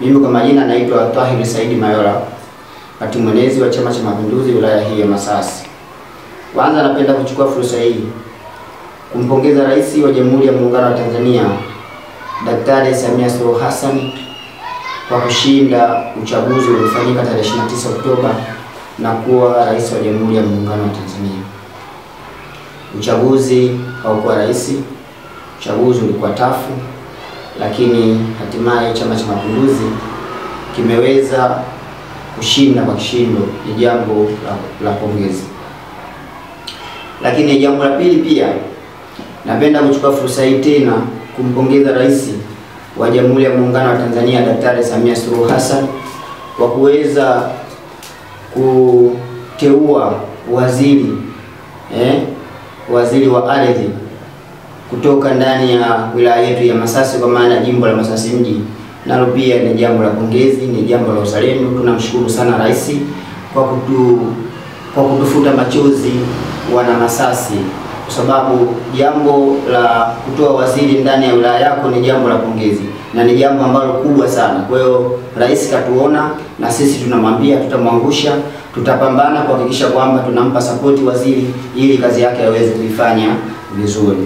Mimi kwa majina naitwa Tahir Said Mayola, katibu mwenezi wa Chama cha Mapinduzi wilaya hii ya Masasi. Kwanza napenda kuchukua fursa hii kumpongeza Rais wa Jamhuri ya Muungano wa Tanzania Daktari Samia Suluhu Hassan kwa kushinda uchaguzi uliofanyika tarehe 29 Oktoba na kuwa rais wa Jamhuri ya Muungano wa Tanzania. Uchaguzi haukuwa rahisi, uchaguzi ulikuwa tafu, lakini hatimaye Chama cha Mapinduzi kimeweza kushinda kwa kishindo. Ni jambo la pongezi. Lakini jambo la pili pia napenda kuchukua fursa hii tena kumpongeza Rais wa Jamhuri ya Muungano wa Tanzania Daktari Samia Suluhu Hassan kwa kuweza kuteua waziri wa ardhi kutoka ndani ya wilaya yetu ya Masasi, kwa maana jimbo la Masasi mji. Nalo pia ni jambo la pongezi, ni jambo la uzalendo. Tunamshukuru sana Rais kwa kutufuta machozi wana Masasi, kwa sababu jambo la kutoa waziri ndani ya wilaya yako ni jambo la pongezi na ni jambo ambalo kubwa sana. Kwa hiyo Rais katuona na sisi tunamwambia tutamwangusha, tutapambana kuhakikisha kwamba tunampa support waziri ili kazi yake aweze kuifanya vizuri.